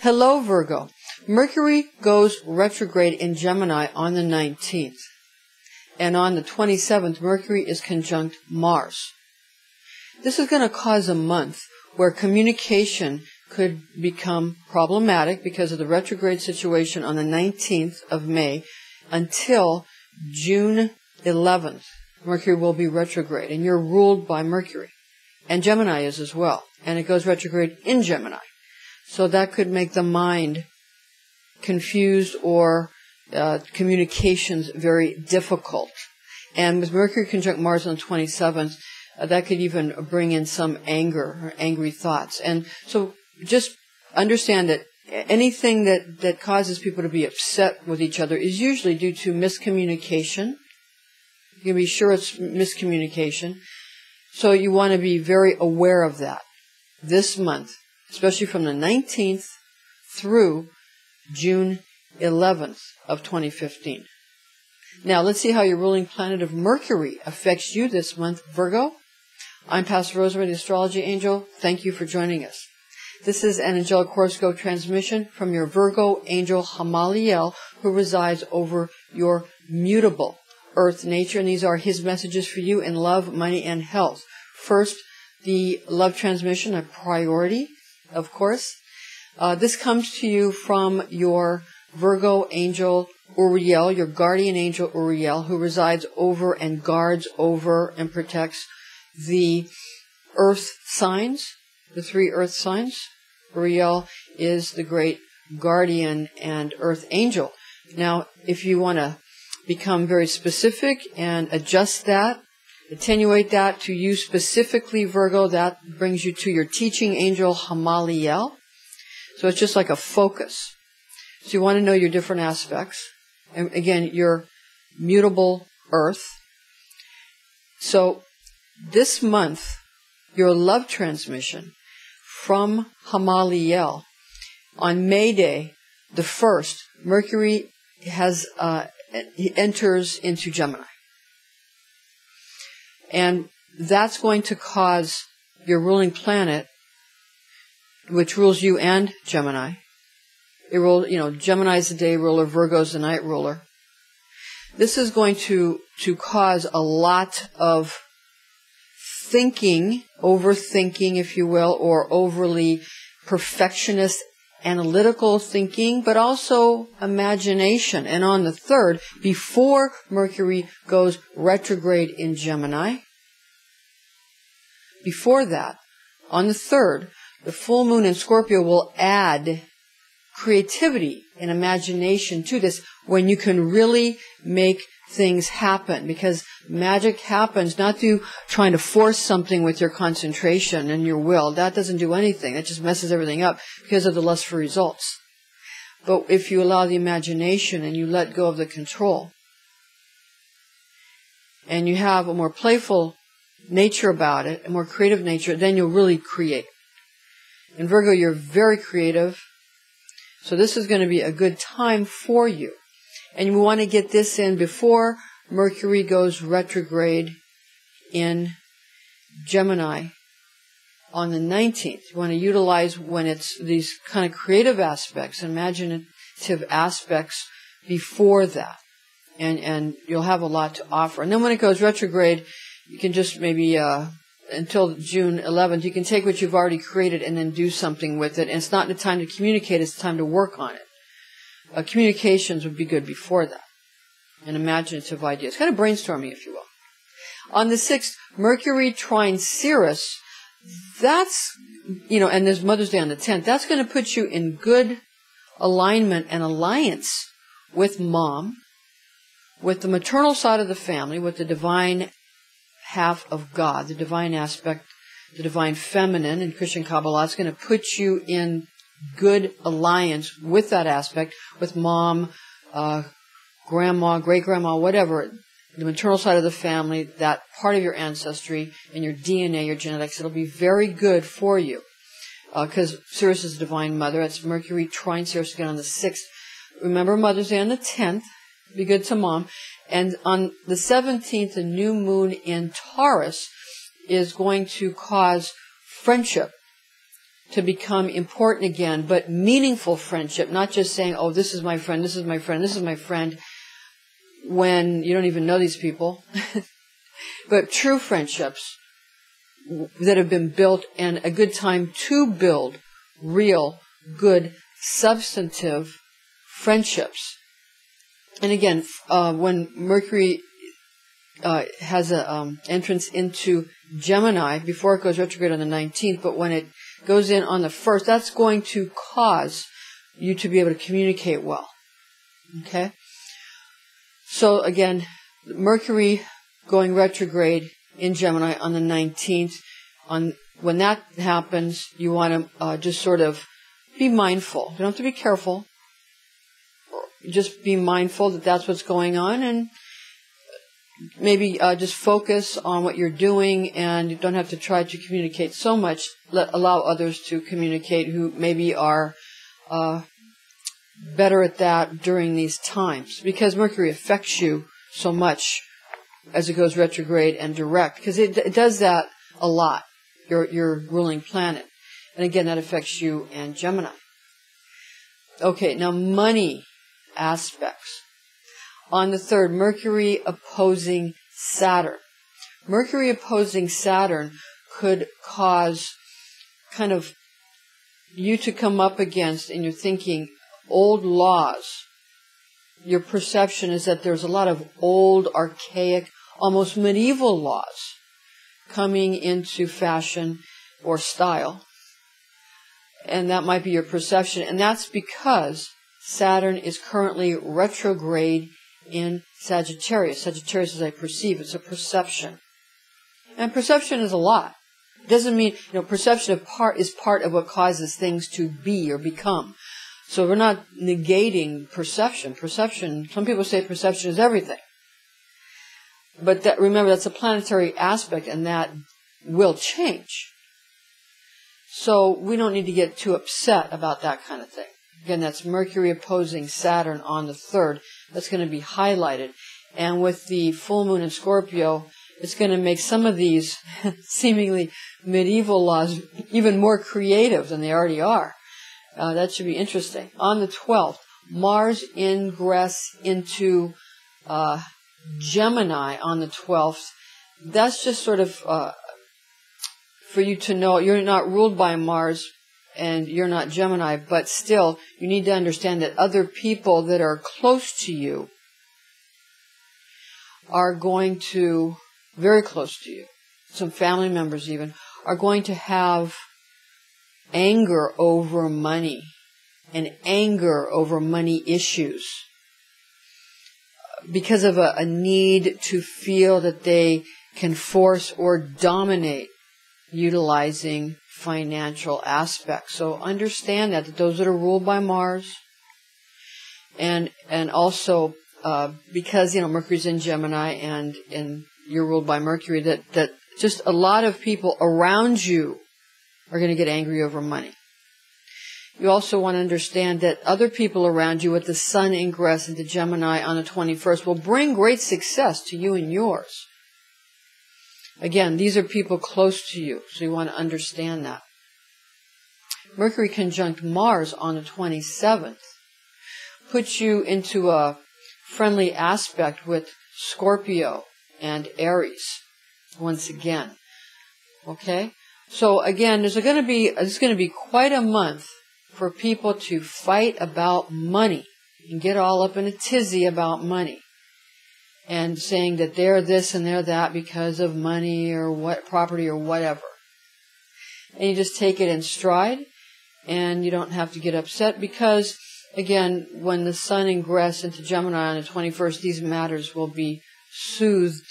Hello, Virgo. Mercury goes retrograde in Gemini on the 19th. And on the 27th, Mercury is conjunct Mars. This is going to cause a month where communication could become problematic because of the retrograde situation on the 19th of May until June 11th. Mercury will be retrograde, and you're ruled by Mercury. And Gemini is as well. And it goes retrograde in Gemini. So that could make the mind confused or communications very difficult. And with Mercury conjunct Mars on the 27th, that could even bring in some anger or angry thoughts. And so just understand that anything that causes people to be upset with each other is usually due to miscommunication. You can be sure it's miscommunication. So you want to be very aware of that this month, especially from the 19th through June 11th of 2015. Now, let's see how your ruling planet of Mercury affects you this month, Virgo. I'm Pastor Rosemary, the Astrology Angel. Thank you for joining us. This is an angelic horoscope transmission from your Virgo angel Hamaliel, who resides over your mutable earth nature, and these are his messages for you in love, money, and health. First, the love transmission, a priority, of course. This comes to you from your Virgo angel Uriel, your guardian angel Uriel, who resides over and guards over and protects the earth signs, the 3 earth signs. Uriel is the great guardian and earth angel. Now, if you want to become very specific and adjust that, attenuate that to you specifically, Virgo, that brings you to your teaching angel Hamaliel. So it's just like a focus. So you want to know your different aspects. And again, your mutable earth. So this month, your love transmission from Hamaliel on May Day, the 1st, Mercury enters into Gemini. And that's going to cause your ruling planet, which rules you and Gemini. Gemini is the day ruler, Virgo is the night ruler. This is going to cause a lot of thinking, overthinking, if you will, or overly perfectionist analytical thinking, but also imagination. And on the 3rd, before Mercury goes retrograde in Gemini, before that, on the 3rd, the full moon in Scorpio will add creativity and imagination to this when you can really make things happen, because magic happens not through trying to force something with your concentration and your will. That doesn't do anything. That just messes everything up because of the lust for results. But if you allow the imagination and you let go of the control and you have a more playful nature about it, a more creative nature, then you'll really create. And Virgo, you're very creative. So this is going to be a good time for you. And you want to get this in before Mercury goes retrograde in Gemini on the 19th. You want to utilize when it's these kind of creative aspects, imaginative aspects before that. And you'll have a lot to offer. And then when it goes retrograde, you can just maybe until June 11th, you can take what you've already created and then do something with it. And it's not the time to communicate, it's the time to work on it. Communications would be good before that. And imaginative ideas. Kind of brainstorming, if you will. On the 6th, Mercury trine Ceres, that's, and there's Mother's Day on the 10th, that's going to put you in good alignment and alliance with Mom, with the maternal side of the family, with the divine half of God, the divine aspect, the divine feminine in Christian Kabbalah. It's going to put you in good alliance with that aspect, with Mom, grandma, great-grandma, whatever, the maternal side of the family, that part of your ancestry and your DNA, your genetics. It'll be very good for you because Ceres is divine mother. That's Mercury trine Ceres again on the 6th. Remember Mother's Day on the 10th. Be good to Mom. And on the 17th, the new moon in Taurus is going to cause friendship to become important again, but meaningful friendship, not just saying, oh, this is my friend, this is my friend, this is my friend, when you don't even know these people. But true friendships that have been built, and a good time to build real, good, substantive friendships. And again, when Mercury has an entrance into Gemini, before it goes retrograde on the 19th, but when it goes in on the 1st, that's going to cause you to be able to communicate well. Okay? So again, Mercury going retrograde in Gemini on the 19th. When that happens, you want to just sort of be mindful. You don't have to be careful. Just be mindful that that's what's going on, and maybe just focus on what you're doing, and you don't have to try to communicate so much. Allow others to communicate who maybe are better at that during these times, because Mercury affects you so much as it goes retrograde and direct, because it does that a lot, your ruling planet. And again, that affects you and Gemini. Okay, now money aspects. On the 3rd, Mercury opposing Saturn. Mercury opposing Saturn could cause kind of you to come up against, in your thinking, old laws. Your perception is that there's a lot of old, archaic, almost medieval laws coming into fashion or style. And that might be your perception. And that's because Saturn is currently retrograde in Sagittarius. Sagittarius, as I perceive, it's a perception. And perception is a lot. It doesn't mean, perception is part of what causes things to be or become. So we're not negating perception. Perception, some people say perception is everything. But remember, that's a planetary aspect, and that will change. So we don't need to get too upset about that kind of thing. Again, that's Mercury opposing Saturn on the 3rd. That's going to be highlighted. And with the full moon in Scorpio, it's going to make some of these seemingly medieval laws even more creative than they already are. That should be interesting. On the 12th, Mars ingress into Gemini on the 12th. That's just sort of for you to know you're not ruled by Mars and you're not Gemini, but still you need to understand that other people that are close to you are going to, very close to you, some family members even, are going to have anger over money and anger over money issues because of a need to feel that they can force or dominate utilizing financial aspects. So understand that those that are ruled by Mars, and also because Mercury's in Gemini and you're ruled by Mercury, that just a lot of people around you are going to get angry over money. You also want to understand that other people around you with the Sun ingress into Gemini on the 21st will bring great success to you and yours. Again, these are people close to you, so you want to understand that. Mercury conjunct Mars on the 27th puts you into a friendly aspect with Scorpio and Aries once again. Okay? So again, it's going to be quite a month for people to fight about money and get all up in a tizzy about money and saying that they're this and they're that because of money or what property or whatever. And you just take it in stride, and you don't have to get upset because, again, when the Sun ingress into Gemini on the 21st, these matters will be soothed.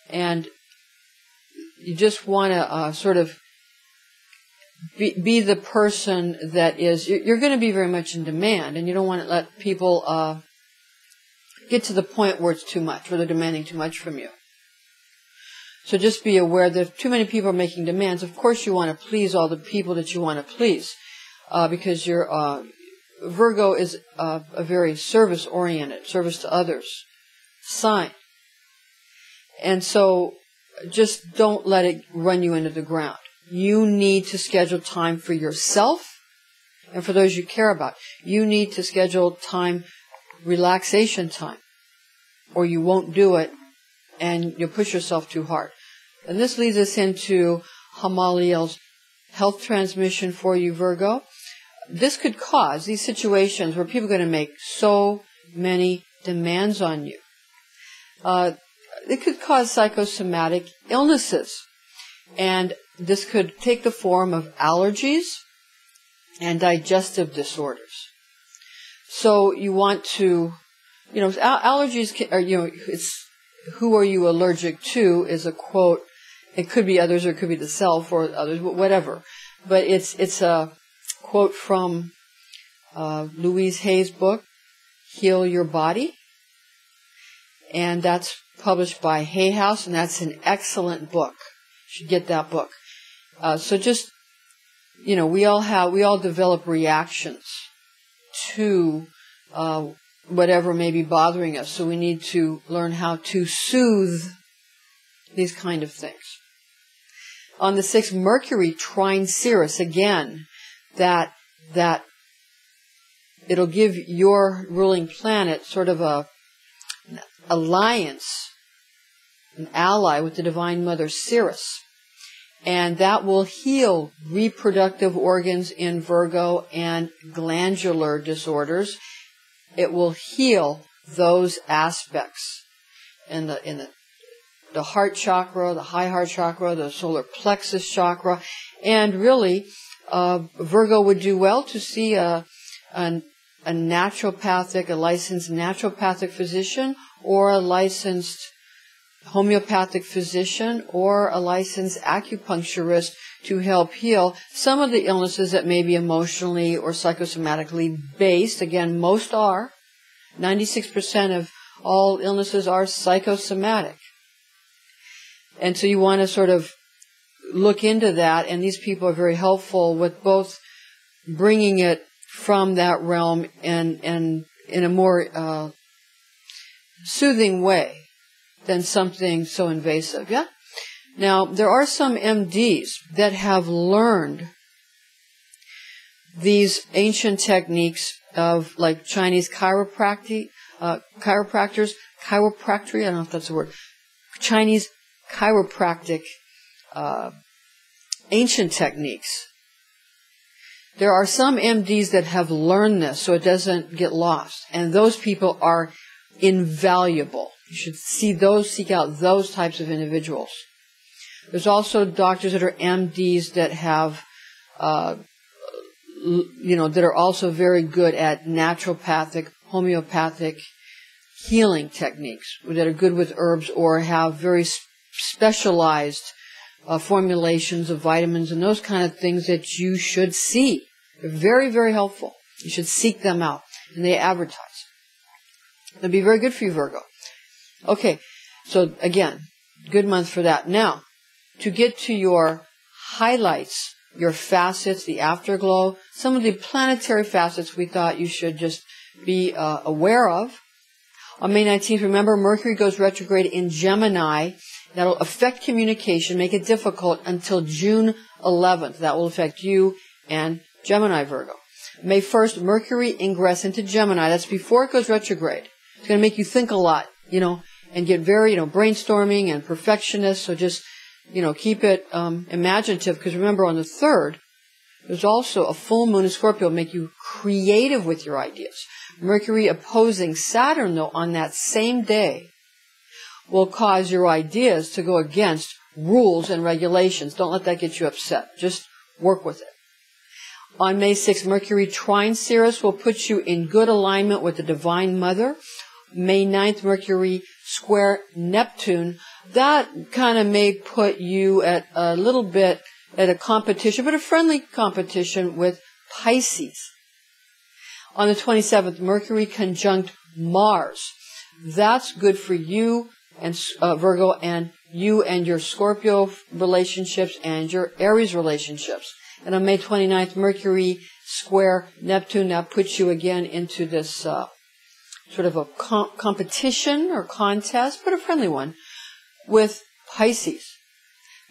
And you just want to sort of be the person that is, you're going to be very much in demand, and you don't want to let people get to the point where it's too much, where they're demanding too much from you. So just be aware that if too many people are making demands, of course you want to please all the people that you want to please, because Virgo is a very service-oriented, service to others sign. And so just don't let it run you into the ground. you need to schedule time for yourself and for those you care about. You need to schedule time, relaxation time, or you won't do it and you'll push yourself too hard. And this leads us into Hamaliel's health transmission for you, Virgo. This could cause these situations where people are going to make so many demands on you. It could cause psychosomatic illnesses. And this could take the form of allergies and digestive disorders. So you want to, allergies are, it's who are you allergic to is a quote. It could be others or it could be the self or others, whatever. But it's a quote from Louise Hay's book, Heal Your Body. And that's published by Hay House, and that's an excellent book. You should get that book. So just, we all develop reactions to whatever may be bothering us. So we need to learn how to soothe these kind of things. On the 6th, Mercury trine Ceres, again, that it'll give your ruling planet sort of an alliance, an ally with the Divine Mother Ceres. And that will heal reproductive organs in Virgo and glandular disorders. It will heal those aspects in the heart chakra, the high heart chakra, the solar plexus chakra. And really, Virgo would do well to see a naturopathic, a licensed naturopathic physician, or a licensed homeopathic physician, or a licensed acupuncturist to help heal some of the illnesses that may be emotionally or psychosomatically based. Again, most are. 96% of all illnesses are psychosomatic. And so you want to sort of look into that, and these people are very helpful with both bringing it from that realm and in a more soothing way than something so invasive. Yeah? Now, there are some MDs that have learned these ancient techniques of like Chinese chiropractors, chiropractic, I don't know if that's a word, Chinese chiropractic ancient techniques. There are some MDs that have learned this so it doesn't get lost, and those people are invaluable. You should seek out those types of individuals. There's also doctors that are MDs that have, that are also very good at naturopathic, homeopathic healing techniques, that are good with herbs or have very specialized formulations of vitamins and those kind of things that you should see. They're very, very helpful. You should seek them out, and they advertise. It'll be very good for you, Virgo. Okay, so again, good month for that. Now, to get to your highlights, your facets, the afterglow, some of the planetary facets we thought you should just be aware of. On May 19th, remember, Mercury goes retrograde in Gemini. That'll affect communication, make it difficult until June 11th. That will affect you and Gemini, Virgo. May 1st, Mercury ingress into Gemini. That's before it goes retrograde. It's going to make you think a lot, and get very, brainstorming and perfectionist. So just, keep it imaginative, because remember, on the 3rd, there's also a full moon in Scorpio, make you creative with your ideas. Mercury opposing Saturn, though, on that same day, will cause your ideas to go against rules and regulations. Don't let that get you upset. Just work with it. On May 6th, Mercury trine Ceres will put you in good alignment with the Divine Mother. May 9th, Mercury square Neptune. That kind of may put you at a little bit at a competition, but a friendly competition with Pisces. On the 27th, Mercury conjunct Mars. That's good for you and Virgo, and you and your Scorpio relationships and your Aries relationships. And on May 29th, Mercury square Neptune. That puts you again into this sort of a competition or contest, but a friendly one, with Pisces.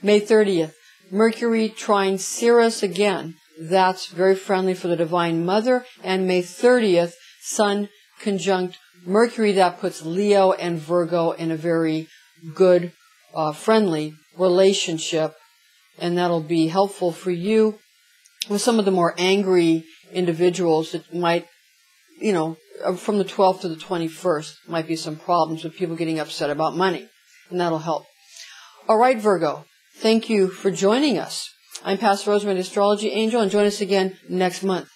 May 30th, Mercury trine Ceres again. That's very friendly for the Divine Mother. And May 30th, Sun conjunct Mercury. That puts Leo and Virgo in a very good, friendly relationship. And that'll be helpful for you with some of the more angry individuals that might, from the 12th to the 21st, might be some problems with people getting upset about money. And that'll help. All right, Virgo. Thank you for joining us. I'm Pastor Rosemary, the Astrology Angel, and join us again next month.